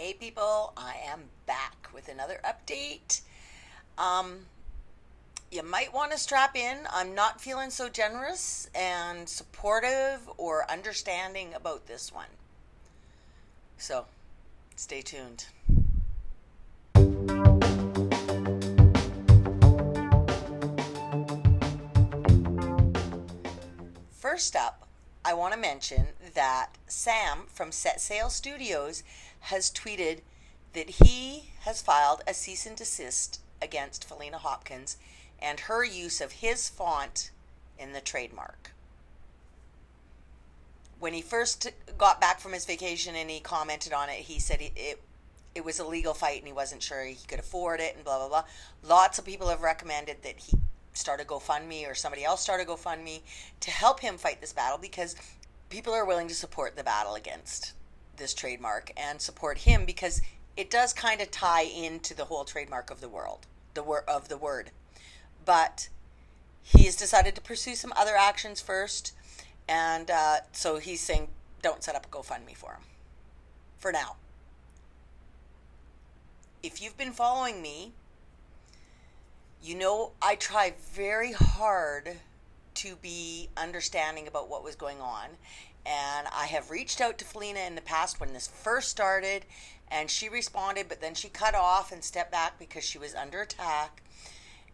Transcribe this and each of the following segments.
Hey people, I am back with another update. Um, you might want to strap in. I'm not feeling so generous and supportive or understanding about this one. So, stay tuned. First up, I want to mention that Sam from Set Sail Studios has tweeted that he has filed a cease and desist against Felina Hopkins and her use of his font in the trademark. When he first got back from his vacation and he commented on it, he said it was a legal fight and he wasn't sure he could afford it and blah, blah, blah. Lots of people have recommended that he start a GoFundMe or somebody else start a GoFundMe to help him fight this battle, because people are willing to support the battle against this trademark and support him because it does kind of tie into the whole trademark of the world, of the word. But he has decided to pursue some other actions first, and so he's saying don't set up a GoFundMe for him for now. If you've been following me, you know I try very hard to be understanding about what was going on. And I have reached out to Felina in the past when this first started, and she responded, but then she cut off and stepped back because she was under attack.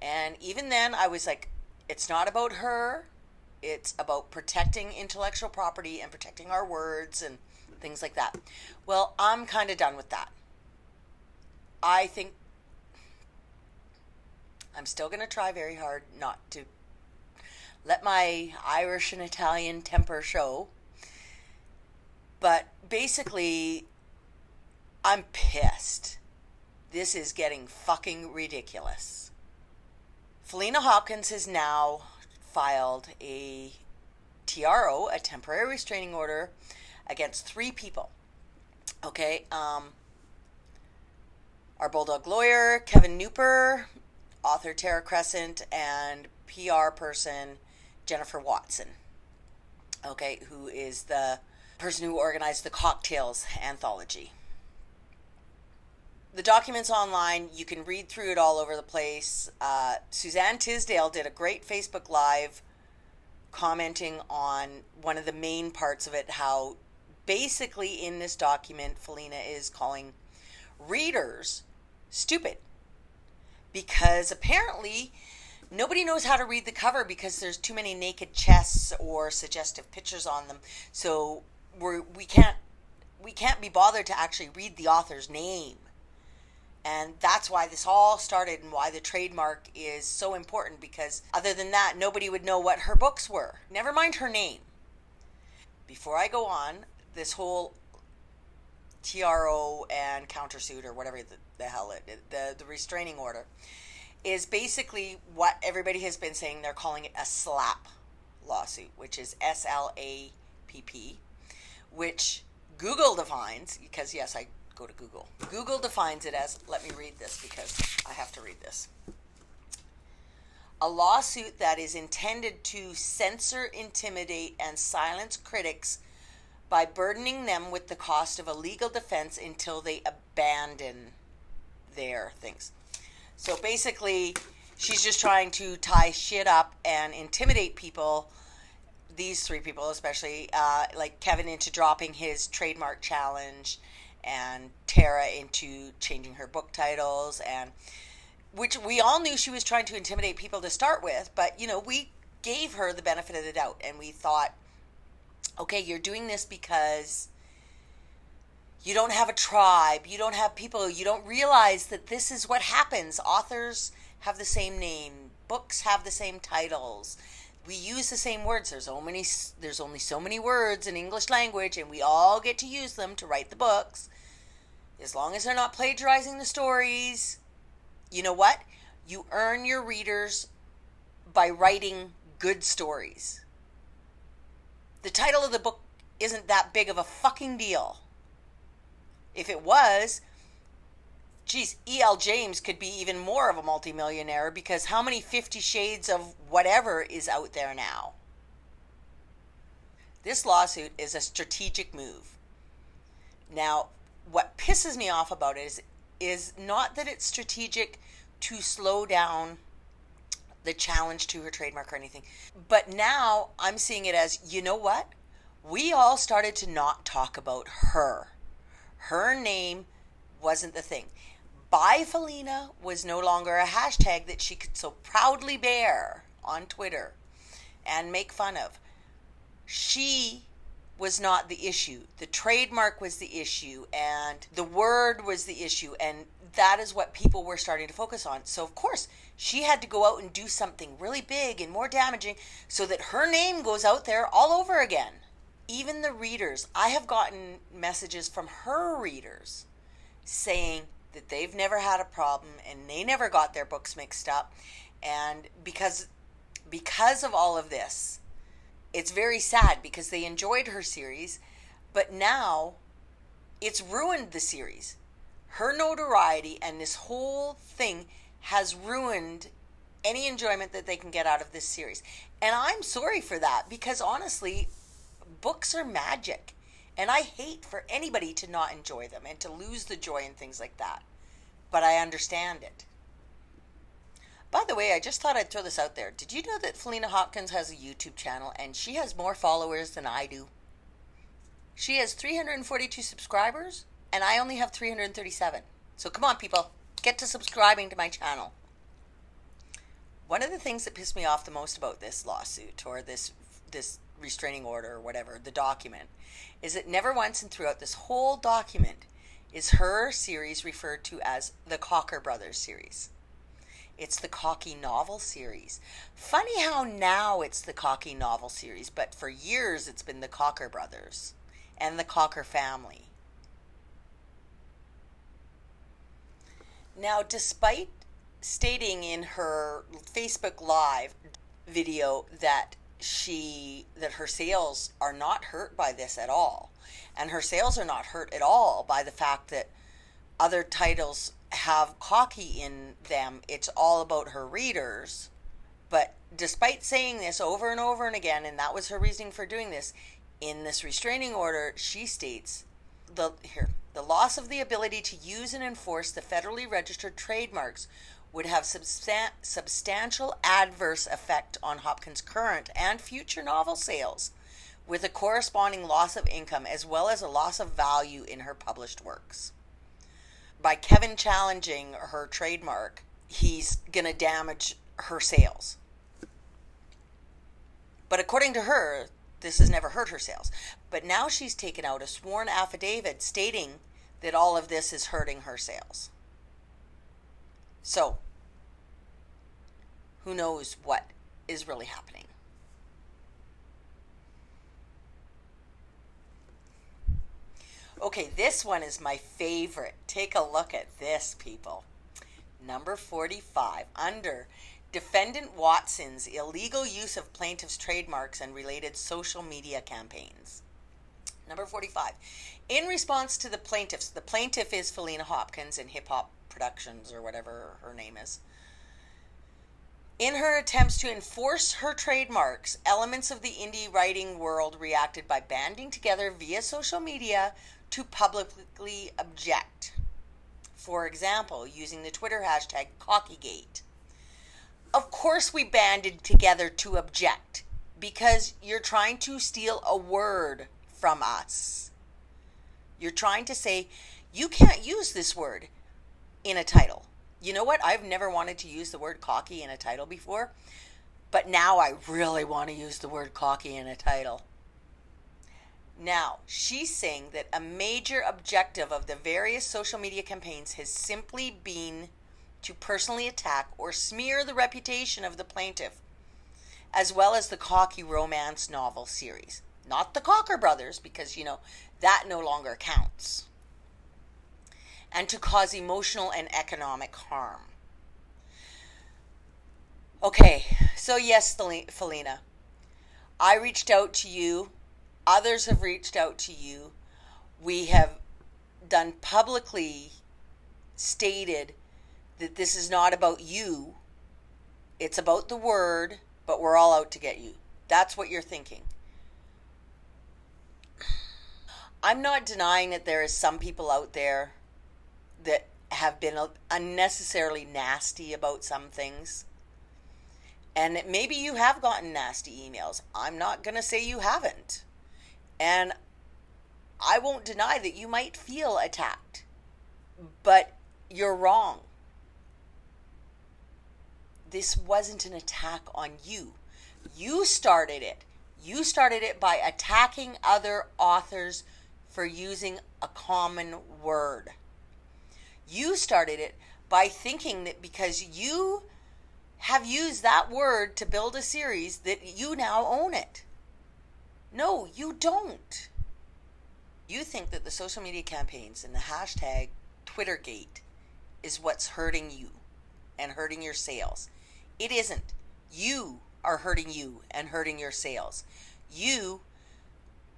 And even then, I was like, it's not about her. It's about protecting intellectual property and protecting our words and things like that. Well, I'm kind of done with that. I think I'm still going to try very hard not to let my Irish and Italian temper show. But basically, I'm pissed. This is getting fucking ridiculous. Felina Hopkins has now filed a TRO, a temporary restraining order, against 3 people. Okay, our Bulldog lawyer, Kevin Nooper, author Tara Crescent, and PR person Jennifer Watson. Okay, who is the person who organized the COCKTALES Anthology. The document's online. You can read through it all over the place. Suzanne Tisdale did a great Facebook Live commenting on one of the main parts of it, how basically in this document, Felina is calling readers stupid. Because apparently nobody knows how to read the cover because there's too many naked chests or suggestive pictures on them. So we can't be bothered to actually read the author's name. And that's why this all started and why the trademark is so important, because other than that, nobody would know what her books were. Never mind her name. Before I go on, this whole TRO and countersuit, or whatever the hell the restraining order, is basically what everybody has been saying. They're calling it a SLAPP lawsuit, which is SLAPP, which Google defines, because yes, I go to Google. Google defines it as, let me read this because I have to read this. A lawsuit that is intended to censor, intimidate, and silence critics by burdening them with the cost of a legal defense until they abandon their things. So basically, she's just trying to tie shit up and intimidate people, these 3 people especially, like Kevin into dropping his trademark challenge, and Tara into changing her book titles, and which we all knew she was trying to intimidate people to start with, but we gave her the benefit of the doubt, and we thought, okay, you're doing this because you don't have a tribe, you don't have people, you don't realize that this is what happens. Authors have the same name, books have the same titles, we use the same words. There's only so many words in English language, and we all get to use them to write the books. As long as they're not plagiarizing the stories, you know what? You earn your readers by writing good stories. The title of the book isn't that big of a fucking deal. If it was, geez, E.L. James could be even more of a multimillionaire, because how many 50 Shades of whatever is out there now? This lawsuit is a strategic move. Now, what pisses me off about it is not that it's strategic to slow down the challenge to her trademark or anything, but now I'm seeing it as, you know what? We all started to not talk about her. Her name wasn't the thing. By Felina was no longer a hashtag that she could so proudly bear on Twitter and make fun of. She was not the issue. The trademark was the issue, and the word was the issue, and that is what people were starting to focus on. So, of course, she had to go out and do something really big and more damaging so that her name goes out there all over again. Even the readers, I have gotten messages from her readers saying that they've never had a problem and they never got their books mixed up. And because of all of this, it's very sad because they enjoyed her series, but now it's ruined the series. Her notoriety and this whole thing has ruined any enjoyment that they can get out of this series. And I'm sorry for that, because honestly, books are magic. And I hate for anybody to not enjoy them and to lose the joy and things like that. But I understand it. By the way, I just thought I'd throw this out there. Did you know that Felina Hopkins has a YouTube channel and she has more followers than I do? She has 342 subscribers and I only have 337. So come on, people, get to subscribing to my channel. One of the things that pissed me off the most about this lawsuit, or this restraining order or whatever, the document, is that never once and throughout this whole document is her series referred to as the Cocker Brothers series. It's the Cocky novel series. Funny how now it's the Cocky novel series, but for years it's been the Cocker Brothers and the Cocker family. Now, despite stating in her Facebook Live video that her sales are not hurt by this at all, and her sales are not hurt at all by the fact that other titles have Cocky in them, it's all about her readers. But despite saying this over and over and again, and that was her reasoning for doing this, in this restraining order, she states, the loss of the ability to use and enforce the federally registered trademarks would have substantial adverse effect on Hopkins' current and future novel sales, with a corresponding loss of income as well as a loss of value in her published works. By Kevin challenging her trademark, he's going to damage her sales. But according to her, this has never hurt her sales. But now she's taken out a sworn affidavit stating that all of this is hurting her sales. So, who knows what is really happening? Okay, this one is my favorite. Take a look at this, people. Number 45, under Defendant Watson's illegal use of plaintiff's trademarks and related social media campaigns. Number 45, in response to the plaintiff is Felina Hopkins in Hip Hop Productions, or whatever her name is. In her attempts to enforce her trademarks, elements of the indie writing world reacted by banding together via social media to publicly object. For example, using the Twitter hashtag Cockygate. Of course we banded together to object, because you're trying to steal a word from us. You're trying to say, you can't use this word in a title. You know what? I've never wanted to use the word cocky in a title before, but now I really want to use the word cocky in a title. Now, she's saying that a major objective of the various social media campaigns has simply been to personally attack or smear the reputation of the plaintiff, as well as the Cocky romance novel series. Not the Cocker Brothers, because, that no longer counts. And to cause emotional and economic harm. Okay, so yes, Felina, I reached out to you. Others have reached out to you. We have done publicly stated that this is not about you. It's about the word, but we're all out to get you. That's what you're thinking. I'm not denying that there is some people out there that have been unnecessarily nasty about some things. And maybe you have gotten nasty emails. I'm not going to say you haven't. And I won't deny that you might feel attacked. But you're wrong. This wasn't an attack on you. You started it. You started it by attacking other authors for using a common word. You started it by thinking that because you have used that word to build a series that you now own it. No, you don't. You think that the social media campaigns and the hashtag Twittergate is what's hurting you and hurting your sales. It isn't. You are hurting you and hurting your sales. You,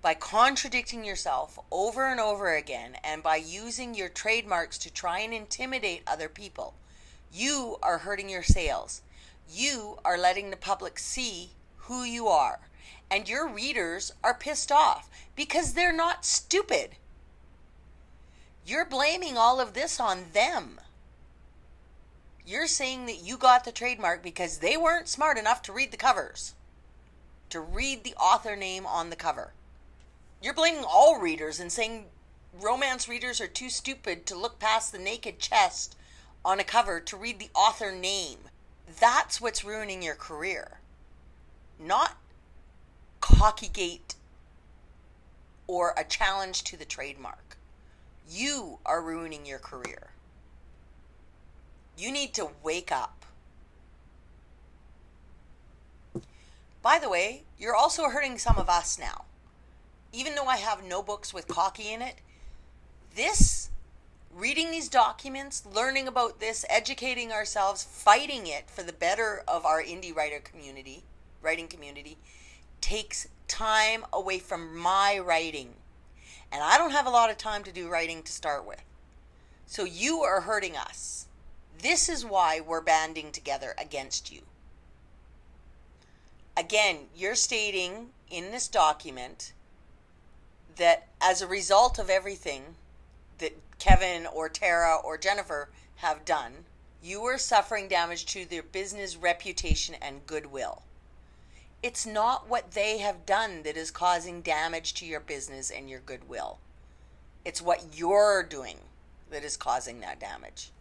by contradicting yourself over and over again and by using your trademarks to try and intimidate other people, you are hurting your sales. You are letting the public see who you are. And your readers are pissed off because they're not stupid. You're blaming all of this on them. You're saying that you got the trademark because they weren't smart enough to read the covers, to read the author name on the cover. You're blaming all readers and saying romance readers are too stupid to look past the naked chest on a cover to read the author name. That's what's ruining your career. Not Cockygate or a challenge to the trademark. You are ruining your career. You need to wake up. By the way, you're also hurting some of us now. Even though I have no books with cocky in it, reading these documents, learning about this, educating ourselves, fighting it for the better of our indie writing community, takes time away from my writing. And I don't have a lot of time to do writing to start with. So you are hurting us. This is why we're banding together against you. Again, you're stating in this document that as a result of everything that Kevin or Tara or Jennifer have done, you are suffering damage to their business reputation and goodwill. It's not what they have done that is causing damage to your business and your goodwill. It's what you're doing that is causing that damage.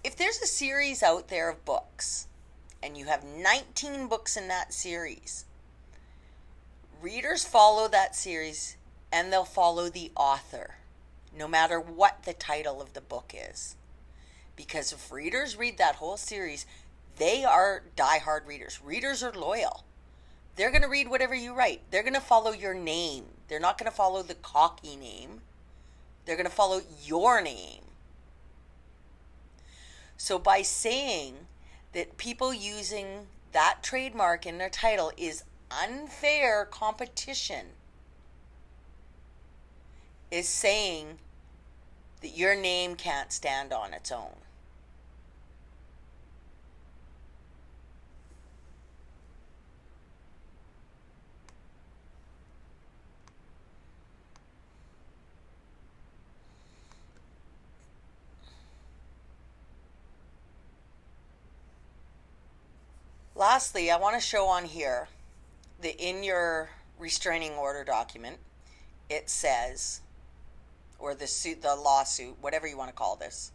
If there's a series out there of books, and you have 19 books in that series, readers follow that series and they'll follow the author, no matter what the title of the book is. Because if readers read that whole series, they are diehard readers. Readers are loyal. They're going to read whatever you write. They're going to follow your name. They're not going to follow the cocky name. They're going to follow your name. So by saying that people using that trademark in their title is unfair competition, is saying that your name can't stand on its own. Lastly, I want to show on here that in your restraining order document, it says, or the lawsuit, whatever you want to call this,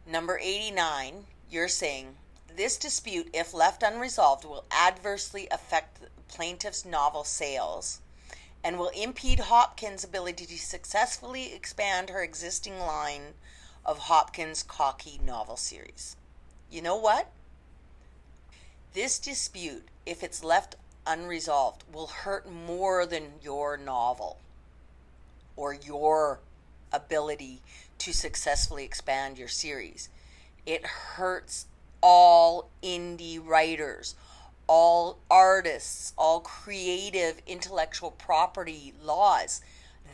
number 89, you're saying, this dispute, if left unresolved, will adversely affect the plaintiff's novel sales and will impede Hopkins' ability to successfully expand her existing line of Hopkins' Cocky novel series. You know what? This dispute, if it's left unresolved, will hurt more than your novel or your ability to successfully expand your series. It hurts all indie writers, all artists, all creative intellectual property laws.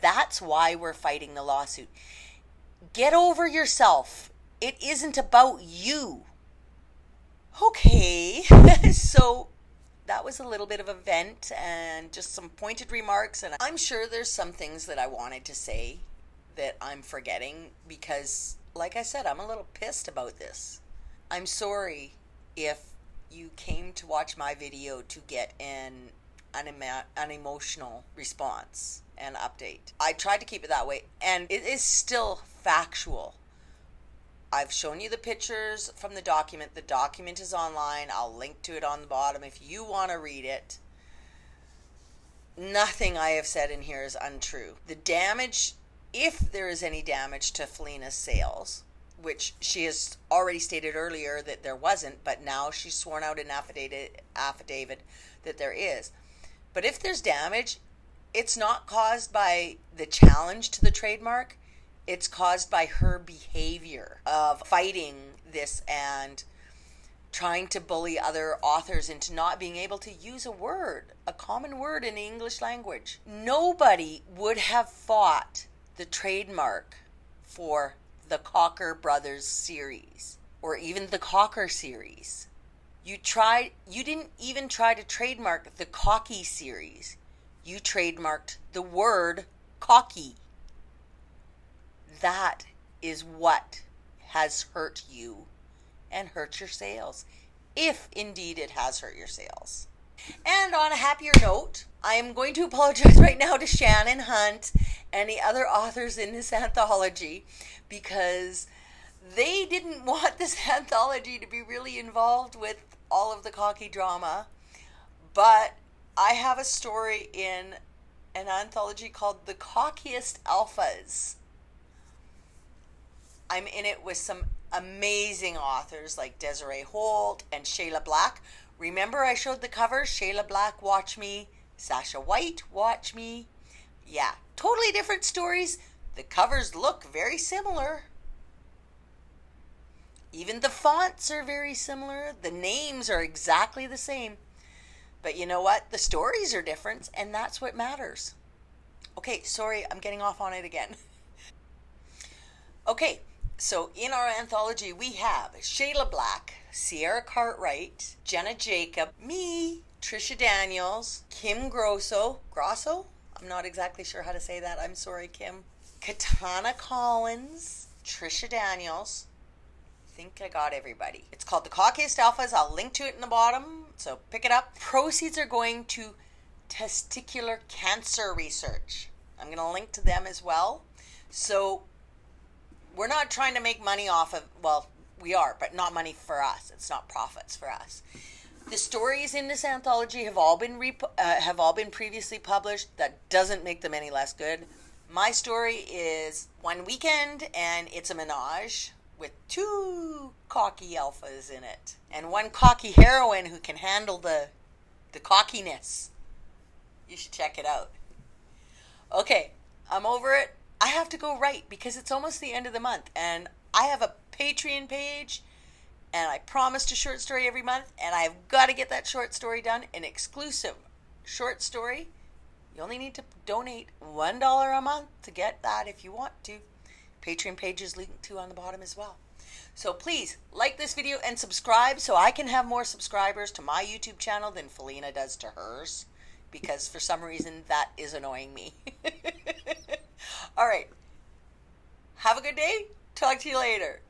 That's why we're fighting the lawsuit. Get over yourself. It isn't about you. Okay, so that was a little bit of a vent and just some pointed remarks, and I'm sure there's some things that I wanted to say that I'm forgetting because, like I said, I'm a little pissed about this. I'm sorry if you came to watch my video to get an unemotional response and update. I tried to keep it that way, and it is still factual. I've shown you the pictures from the document. The document is online. I'll link to it on the bottom if you want to read it. Nothing I have said in here is untrue. The damage, if there is any damage to Felina's sales, which she has already stated earlier that there wasn't, but now she's sworn out an affidavit that there is. But if there's damage, it's not caused by the challenge to the trademark. It's caused by her behavior of fighting this and trying to bully other authors into not being able to use a common word in the English language. Nobody would have fought the trademark for the Cocker Brothers series or even the Cocker series. You didn't even try to trademark the Cocky series. You trademarked the word cocky. That is what has hurt you and hurt your sales, if indeed it has hurt your sales. And on a happier note, I am going to apologize right now to Shannon Hunt and the other authors in this anthology because they didn't want this anthology to be really involved with all of the cocky drama. But I have a story in an anthology called The Cockiest Alphas. I'm in it with some amazing authors like Desiree Holt and Shayla Black. Remember I showed the covers? Shayla Black, Watch Me. Sasha White, Watch Me. Yeah, totally different stories. The covers look very similar. Even the fonts are very similar. The names are exactly the same. But you know what? The stories are different, and that's what matters. Okay, sorry, I'm getting off on it again. Okay, so in our anthology, we have Shayla Black, Sierra Cartwright, Jenna Jacob, me, Trisha Daniels, Kim Grosso? I'm not exactly sure how to say that. I'm sorry, Kim. Katana Collins, Trisha Daniels. I think I got everybody. It's called The Cockiest Alphas. I'll link to it in the bottom, so pick it up. Proceeds are going to testicular cancer research. I'm going to link to them as well. So we're not trying to make money off of, well, we are, but not money for us. It's not profits for us. The stories in this anthology have all been previously published. That doesn't make them any less good. My story is one weekend, and it's a menage with 2 cocky alphas in it, and 1 cocky heroine who can handle the cockiness. You should check it out. Okay, I'm over it. I have to go write because it's almost the end of the month, and I have a Patreon page, and I promised a short story every month, and I've got to get that short story done, an exclusive short story. You only need to donate $1 a month to get that if you want to. Patreon page is linked to on the bottom as well. So please like this video and subscribe so I can have more subscribers to my YouTube channel than Felina does to hers, because for some reason that is annoying me. All right. Have a good day. Talk to you later.